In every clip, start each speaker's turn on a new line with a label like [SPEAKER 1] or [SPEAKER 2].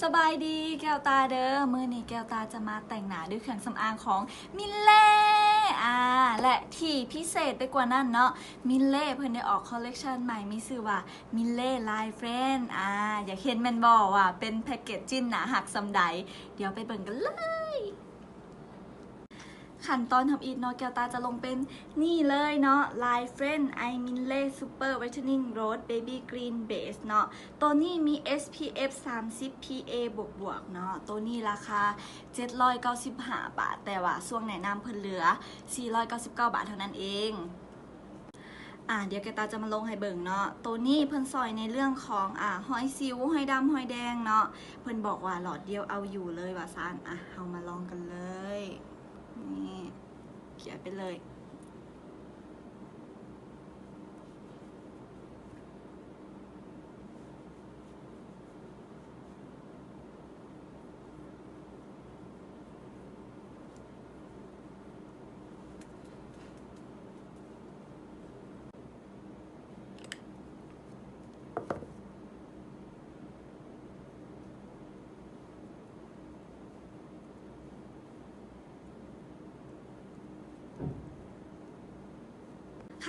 [SPEAKER 1] สบายดีแก้วตาเด้อมื้อนี้แก้วตาจะมาแต่งหน้าด้วยเครื่องสำอางของมิลเล่และที่พิเศษไปกว่านั้นเนาะมิลเล่เพิ่นได้ออกคอลเลกชันใหม่มีชื่อว่ามิลเล่ไลฟ์เฟรนด์อยากเห็นแม่นบ่ว่าเป็นแพ็กเกจจิ้นหนาหักสำใดเดี๋ยวไปเบิ่งกันเลยขั้นตอนทำอีทเนาะแก้วตาจะลงเป็นนี่เลยเนาะ Life Friend I Minlay Super Whitening Rose Baby Green Base เนาะตัวนี้มี SPF 30 PA บวกเนาะตัวนี้ราคา795 บาทแต่ว่าช่วงแนะนำเพิ่นเหลือ499 บาทเท่านั้นเองเดี๋ยวแกตาจะมาลงให้เบิ่งเนาะตัวนี้เพิ่นซอยในเรื่องของหอยซิวหอยดำหอยแดงเนาะเพิ่นบอกว่าหลอดเดียวเอาอยู่เลยว่าซ่านเอามาลองกันเลยนี่เขียนไปเลย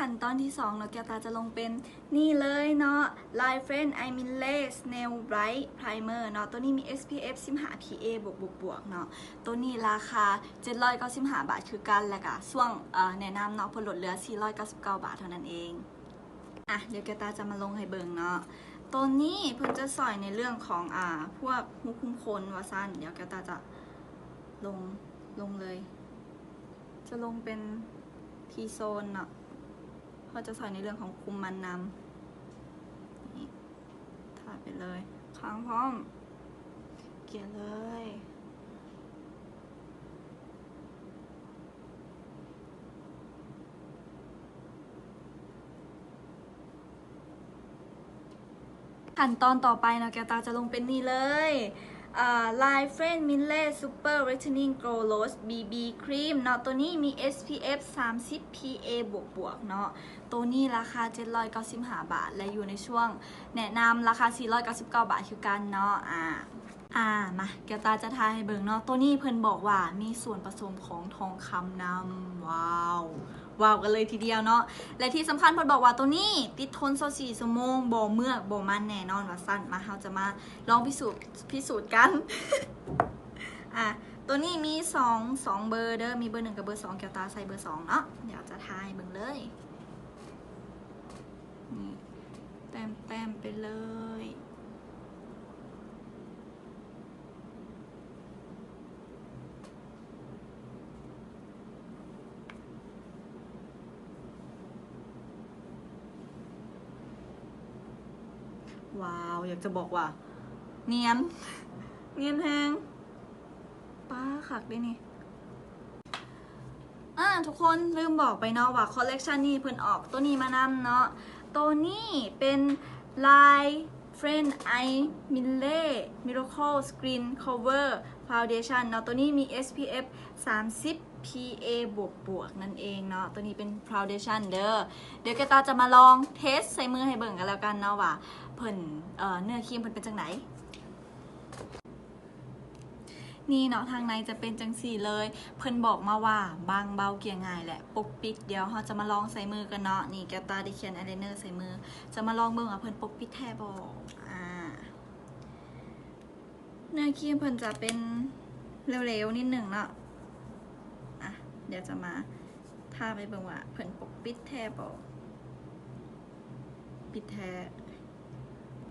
[SPEAKER 1] ขั้นตอนที่2เนาะแก้วตาจะลงเป็นนี่เลยเนาะ Life Friend I Minlay Snail Bright Primer เนาะตัวนี้มี SPF 15 PA บวกเนาะตัวนี้ราคา795 บาทคือกันแล้วก็ช่วงแนะนำเนาะเพิ่นลดเหลือ499 บาทเท่านั้นเองเดี๋ยวแก้วตาจะมาลงให้เบิ่งเนาะตัวนี้เพิ่นจะสอยในเรื่องของพวกหุบคุมขนว่าซั่นเดี๋ยวแก้วตาจะลงเลยจะลงเป็นทีโซนเนาะเขาจะใส่ในเรื่องของคุมมันนำนี่ทาไปเลยค้างพร้อมเกลี่ยเลยขั้นตอนต่อไปนะแกตาจะลงเป็นนี่เลยLife Friend Minlay Super Whitening Glow Rose BB Cream เนาะตัวนี้มี SPF 30 PA บวกเนาะตัวนี้ราคา795 บาทและอยู่ในช่วงแนะนำราคา499 บาทคือกันเนาะมาแกตาจะทายให้เบิ่งเนาะตัวนี้เพิ่นบอกว่ามีส่วนผสมของทองคำนำว้าวกันเลยทีเดียวเนาะและที่สำคัญเพิ่นบอกว่าตัวนี้ติดทน24 ชั่วโมงบ่เมือกบ่มันแน่นอนว่าสั้นมาเราจะมาลองพิสูจน์กัน ตัวนี้มี2เบอร์เด้อมีเบอร์1กับเบอร์2แกตาใส่เบอร์2เนาะเดี๋ยวจะทายเบิ่งเลยนี่แต้มไปเลยว้าวอยากจะบอกว่าเนียนแฮงป้าขักด้วยนี่ทุกคนลืมบอกไปเนาะว่าคอลเลกชันนี้เพิ่นออกตัวนี้มานำเนาะตัวนี้เป็น Life Friend I Minlay Miracle Screen Cover Foundation เนาะตัวนี้มี SPF 30 PA บวกนั่นเองเนาะตัวนี้เป็น Foundation เด้อเดี๋ยวแกตาจะมาลองเทสใส่มือให้เบิ่งกันแล้วกันเนาะว่าเพิ่นเนื้อครีมเพิ่นเป็นจังไหนนี่เนาะทางในจะเป็นจังสี่เลยเพิ่นบอกมาว่าบางเบาเกี่ยง่ายแหละปกปิดเดี๋ยวเราจะมาลองใส่มือกันเนาะนี่แกตาได้เขียนอายไลเนอร์ใส่มือจะมาลองเบิ่งว่าเพิ่นปกปิดแท้บ่เนื้อครีมเพิ่นจะเป็นเร็วๆนิดหนึ่งเนาะเดี๋ยวจะมาทาไปเบิ่งว่าเพิ่นปกปิดแท้บ่ปิดแท้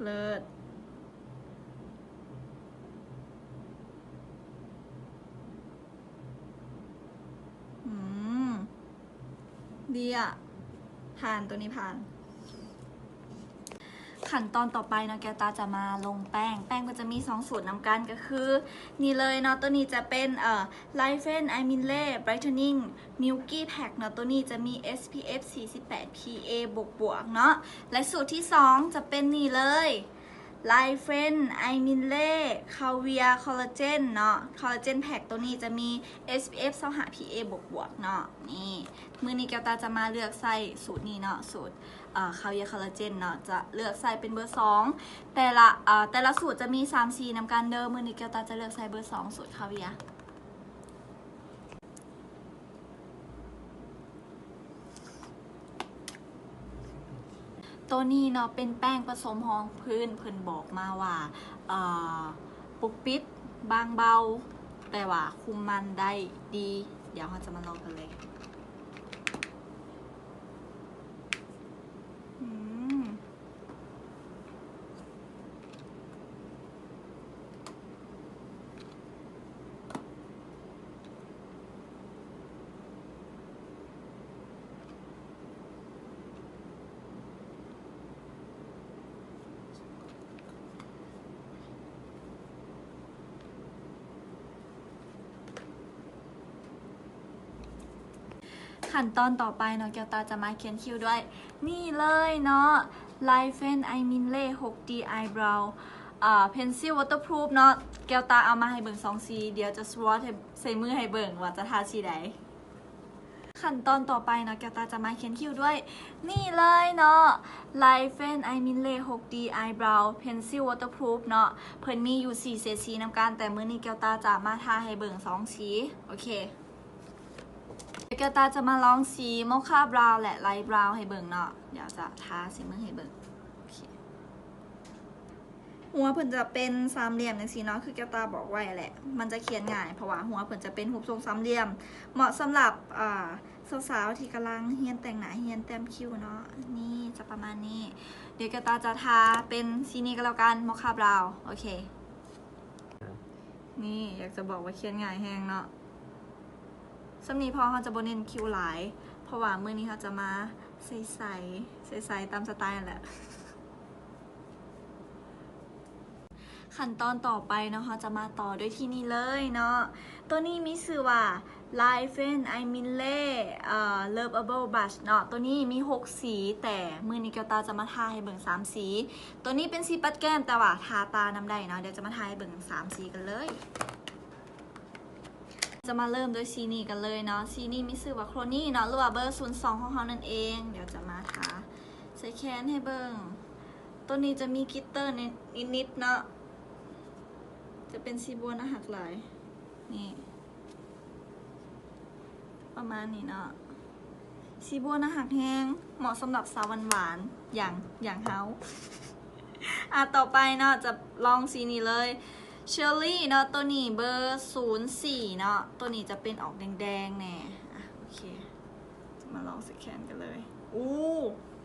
[SPEAKER 1] เลิศดีผ่านตัวนี้ผ่านขั้นตอนต่อไปนะแกตาจะมาลงแป้งก็จะมี2สูตรนำกันก็คือนี่เลยเนาะตัวนี้จะเป็นLife Friend I Minlay Brightening Milky Pack เนาะตัวนี้จะมี SPF 48 PA บวกเนาะและสูตรที่2จะเป็นนี่เลย ไลเฟนไอมินเล่คาเวียคอลลาเจนเนาะคอลลาเจนแพ็กตัวนี้จะมี SPF 25 PA บวกเนาะนี่มือนี้แก้วตาจะมาเลือกใส่สูตรนี้เนาะสูตรคาเวียคอลลาเจนเนาะจะเลือกใส่เป็นเบอร์ 2แต่ละสูตรจะมี3สีนำกันเดิมมือนี้แก้วตาจะเลือกใส่เบอร์ 2สูตรคาเวียตัวนี้เนาะเป็นแป้งผสมรองพื้นเพิ่นบอกมาว่าปกปิดบางเบาแต่ว่าคุมมันได้ดี เดี๋ยวเราจะมาลองกันเลยขั้นตอนต่อไปเนาะแก้วตาจะมาเขียนคิ้วด้วยนี่เลยเนาะ Lifen I Minle 6D Eyebrow Pencil Waterproof เนาะแก้วตาเอามาให้เบิ่ง2สีเดี๋ยวจะสวอตใส่มือให้เบิ่งว่าจะทาสีใดขั้นตอนต่อไปเนาะแก้วตาจะมาเขียนคิ้วด้วยนี่เลยเนาะ Lifen I Minle 6D Eyebrow Pencil Waterproof เนาะเพิ่นมีอยู่4เฉดสีนำกันแต่มื้อนี้แก้วตาจะมาทาให้เบิ่ง2สีโอเคแก้วตาจะมาลองสีโมคาบราวน์และไลท์บราวน์ให้เบิ่งเนาะเดี๋ยวจะทาสีมือให้เบิ่งหัวเพิ่นจะเป็นสามเหลี่ยมในสีเนาะคือแก้วตาบอกไว้แหละมันจะเขียนง่ายเพราะว่าหัวเพิ่นจะเป็นรูปทรงสามเหลี่ยมเหมาะสำหรับสาวๆที่กำลังเฮียนแต่งหน้าเฮียนแต้มคิ้วเนาะนี่จะประมาณนี้เดี๋ยวแก้วตาจะทาเป็นสีนี้ก็แล้วกันโมคาบราวน์โอเคนี่อยากจะบอกว่าเขียนง่ายแฮงเนาะสำนีพอเขาจะบนเน้นคิวหลายเพราะว่ามื้อนี้เขาจะมาใส่ตามสไตล์นั่นแหละขั้นตอนต่อไปเนาะเขาจะมาต่อด้วยที่นี่เลยเนาะตัวนี้มีชื่อว่า Lifen I Minle Loveable Blush เนาะตัวนี้มี6สีแต่มือนี้แก้วตาจะมาทาให้เบิ่ง3สีตัวนี้เป็นสีปัดแก้มแต่ว่าทาตาน้ำได้เนาะเดี๋ยวจะมาทาให้เบิ่ง3สีกันเลยจะมาเริ่มด้วยสีนี้กันเลยเนาะสีนี้มีชื่อว่าโครนี่เนาะหรือว่าเบอร์02ของเขานั่นเองเดี๋ยวจะมาทาใส่แขนให้เบิ่งตัวนี้จะมีกลิตเตอร์นิดๆเนาะจะเป็นสีบัวนะหักหลายนี่ประมาณนี้เนาะสีบัวนะหักแห้งเหมาะสำหรับสาวหวานๆอย่างเฮาต่อไปเนาะจะลองสีนี้เลยเชอร์รี่เนาะตัวนี้เบอร์04เนาะตัวนี้จะเป็นออกแดงๆแน่โอเคจะมาลองสแกนกันเลย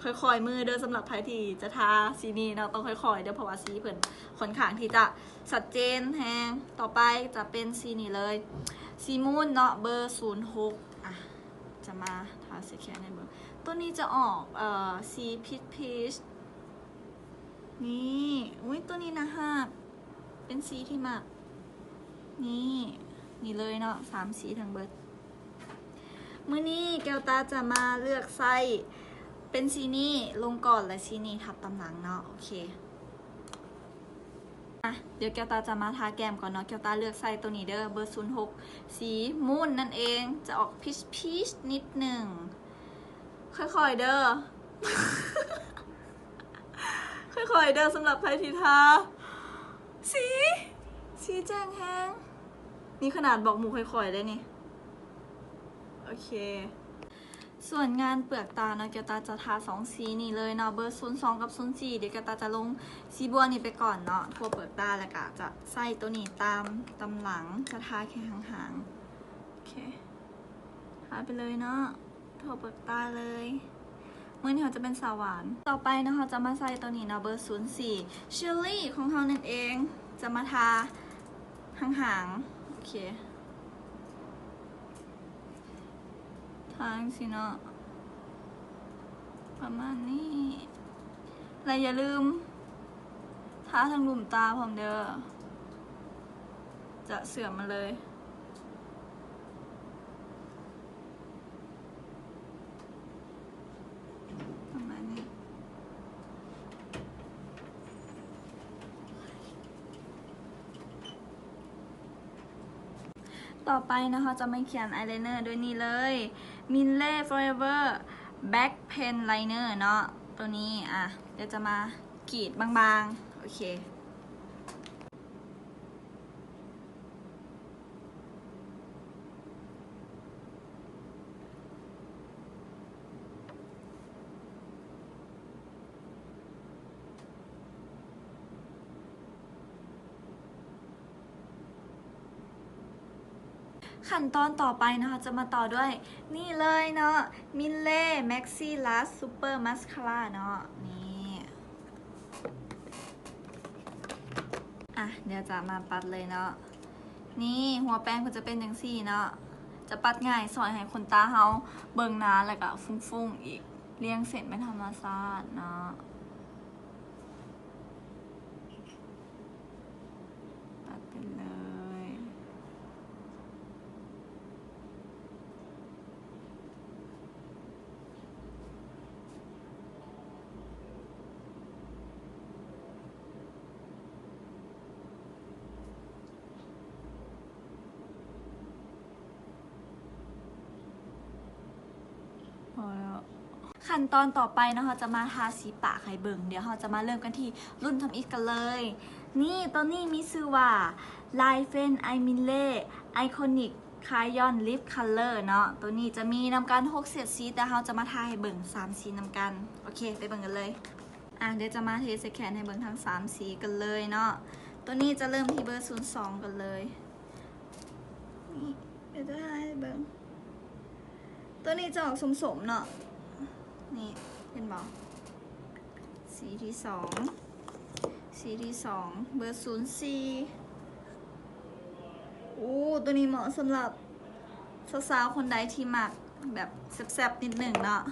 [SPEAKER 1] ค่อยๆมือเดินสำหรับใครที่จะทาสีนี้เนาะต้องค่อยๆเดี๋ยวเพราะว่าสีเพิ่นค่อนข้างที่จะชัดเจนแฮงต่อไปจะเป็นสีนี้เลยสีมูนเนาะเบอร์06จะมาทาสแกนให้เบิ่งตัวนี้จะออกสีพีชนี่อุ้ยตัวนี้นะฮะเป็นสีที่มากนี่เลยเนาะ3สีทั้งเบิดมื้อนี้แก้วตาจะมาเลือกไส้เป็นสีนี้ลงก่อนและสีนี้ทับตำหลังเนาะโอเคเดี๋ยวแก้วตาจะมาทาแก้มก่อนเนาะแก้วตาเลือกไส้ตัวนี้เด้อเบอร์06สีมูนนั่นเองจะออกพีชนิดหนึ่งค่อยๆเด้อ ค่อยๆเด้อสำหรับใครที่ทาสีแจ้งแฮงนี่ขนาดบอกหมูค่อยๆได้นี่โอเคส่วนงานเปลือกตาเนาะแก้วตาจะทา2สีนี่เลยเนาะเบอร์02กับ04เดี๋ยวแก้วตาจะลงสีบัวนี่ไปก่อนเนาะทั่วเปลือกตาแล้วก็จะใส่ตัวนี้ตามตำหลังจะทาแค่ห่างๆโอเคทาไปเลยเนาะทั่วเปลือกตาเลยมื่อนี้เขาจะเป็นสาวหวานต่อไปนะคะจะมาใส่ตัวนี้เนาะเบอร์04เชอร์รี่ของเขานั่นเองจะมาทาห่างๆโอเคทาสิเนาะประมาณนี้และอย่าลืมทาทางหลุมตาผมเด้อจะเสื่อมมาเลย ต่อไปนะคะจะมาเขียนอายไลเนอร์ด้วยนี่เลย Mille Forever Back Pen Liner เนาะตัวนี้เดี๋ยวจะมากรีดบางๆโอเคขั้นตอนต่อไปนะคะจะมาต่อด้วยนี่เลยเนาะ Mille Maxi Last Super Mascara เนาะนี่เดี๋ยวจะมาปัดเลยเนาะนี่หัวแป้งก็จะเป็นอย่างสี่เนาะจะปัดง่ายสอนให้คนตาเฮาเบิ่งหน้าแล้วก็ฟุ้งๆอีกเรียงเส้นเป็นธรรมชาติเนาะปัดไปเลยพอแล้วขั้นตอนต่อไปนะคะจะมาทาสีปากให้เบิ่งเดี๋ยวเราจะมาเริ่มกันที่รุ่นทำอิฐกันเลยนี่ตัวนี้มีชื่อว่า Life Friend I Mille Iconic Crayon Lip Color เนาะตัวนี้จะมีนำกัน6เฉดสีแต่เราจะมาทาให้เบิ่ง3สีนำกันโอเคไปเบิ่งกันเลยเดี๋ยวจะมาเทสแคนให้เบิ่งทั้ง3สีกันเลยเนาะตัวนี้จะเริ่มที่เบอร์02กันเลยนี่เดี๋ยวจะทาให้เบิ่งตัวนี้จะออกสมๆเนาะนี่เห็นบอกสีที่2เบอร์04ตัวนี้เหมาะสำหรับสาวๆคนใดที่มักแบบแซ่บๆนิดหนึ่งเนาะ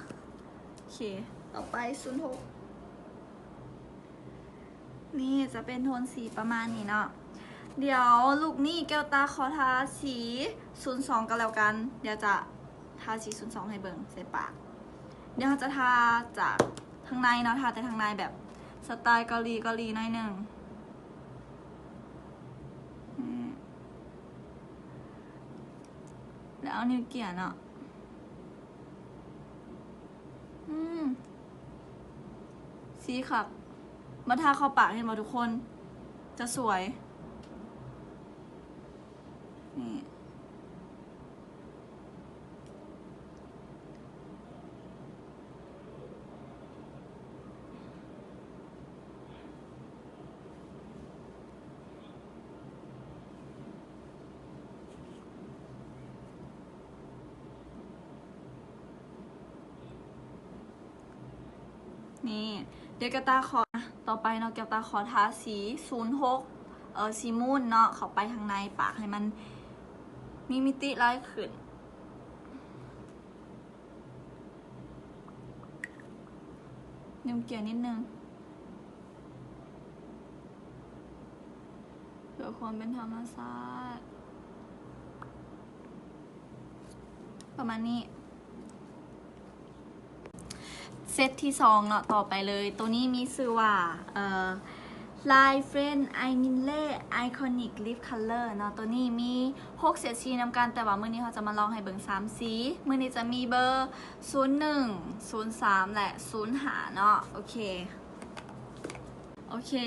[SPEAKER 1] โอเคต่อไป06นี่จะเป็นโทนสีประมาณนี้เนาะเดี๋ยวลูกนี่แก้วตาขอทาสี02กันแล้วกันเดี๋ยวจะทาสี02ให้เบิ่งใส่ปากเดี๋ยวเราจะทาจากทางในเนาะทาแต่ทางในแบบสไตล์เกาหลีหน่อยหนึ่งแล้วเอานิ้วเกี่ยเนาะสีครับมาทาเข้าปากเห็นไหมทุกคนจะสวยนี่นี่เดี๋ยวแกตาขอต่อไปเนาะแกตาขอทาสี06สีม่นเนาะเข้าไปทางในปากให้มันมีมิติไล่ขึ้นนิ้วเกี่ยนิดนึงเพื่อความเป็นธรรมชาติประมาณนี้เซตที่2เนาะต่อไปเลยตัวนี้มีชื่อว่าLife Friend I Mille Iconic Lip Color เนาะตัวนี้มี6เฉดสีนำกันแต่ว่ามื้อนี้เขาจะมาลองให้เบิ่ง3สีมื้อนี้จะมีเบอร์01 03และ05เนาะโอเค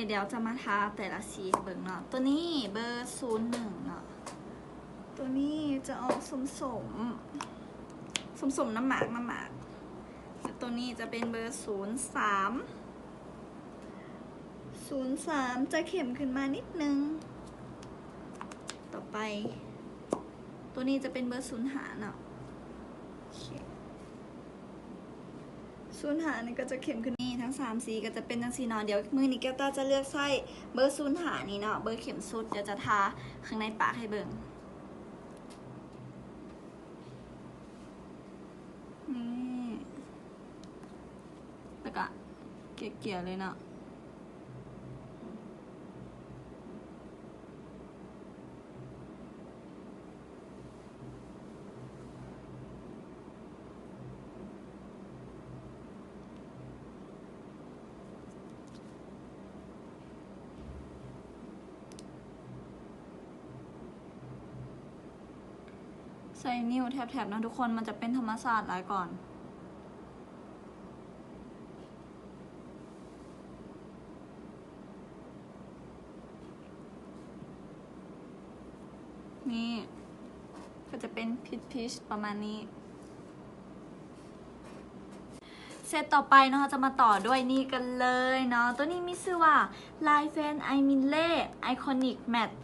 [SPEAKER 1] เดี๋ยวจะมาทาแต่ละสีเบิ่งเนาะตัวนี้เบอร์01เนาะตัวนี้จะออกสมน้ำหมากตัวนี้จะเป็นเบอร์03จะเข้มขึ้นมานิดนึงต่อไปตัวนี้จะเป็นเบอร์05เนาะ05นี่ก็จะเข้มขึ้นนี่ทั้ง3สีก็จะเป็นทั้งสีเนาะเดี๋ยวมือนี้แก้วตาจะเลือกใส่เบอร์05นี่เนาะเบอร์เข้มสุดเดี๋ยวจะทาข้างในปากให้เบิ่งแล้วก็เกลี่ยเลยเนาะ ใส่นิ้วแถบๆนะทุกคนมันจะเป็นธรรมศาสตร์หลายก่อนนี่ก็จะเป็นพีชประมาณนี้เซตต่อไปเนาะจะมาต่อด้วยนี่กันเลยเนาะตัวนี้มีชื่อว่า Line Fan I Mille Iconic Matte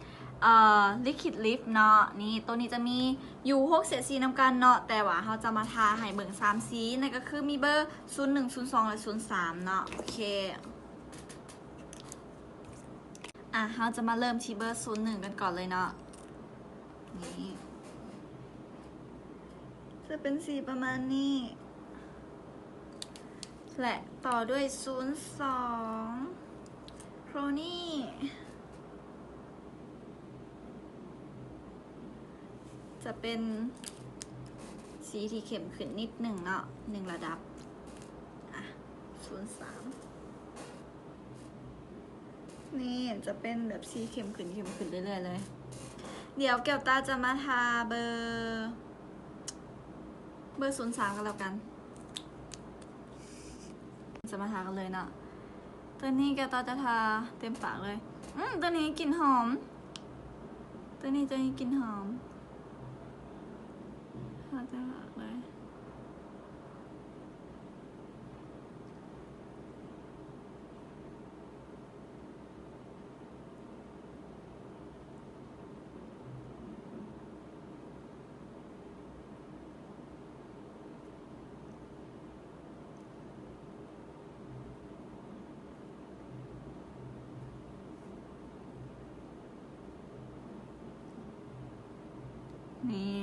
[SPEAKER 1] Liquid Lip เนาะนี่ตัวนี้จะมีอยู่6เฉดสีนำกันเนาะแต่ว่าเราจะมาทาให้เบิ่ง3สีนั่นก็คือมีเบอร์01 02และ03เนาะโอเคเราจะมาเริ่มที่เบอร์01กันก่อนเลยเนาะนี่จะเป็นสีประมาณนี้และต่อด้วย02โครนี่จะเป็นสีที่เข้มขึ้นนิดหนึ่งเนาะ1ระดับ03นี่จะเป็นแบบสีเข้มขึ้นเรื่อยๆเลยเดี๋ยวแก้วตาจะมาทาเบอร์03กันแล้วกันจะมาทากันเลยเนาะตัวนี้แก้วตาจะทาเต็มปากเลยตัวนี้กลิ่นหอมตัวนี้กลิ่นหอมทาเต็มปากเลยนี่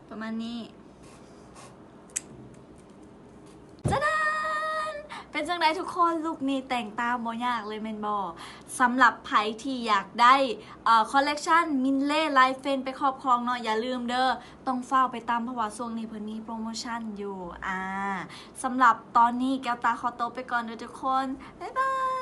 [SPEAKER 1] ประมาณนี้จ้าดานเป็นจังไดทุกคนลุคนี้แต่งตามบ่ยากเลยเมนบอสำหรับไผ่ที่อยากได้คอลเลกชันมินเล่ไลฟ์เฟนไปครอบครองเนาะอย่าลืมเด้อต้องเฝ้าไปตามเพราะว่าช่วงนี้เพิ่นมีโปรโมชั่นอยู่สำหรับตอนนี้แก้วตาขอตัวไปก่อนเด้อทุกคนบ๊ายบาย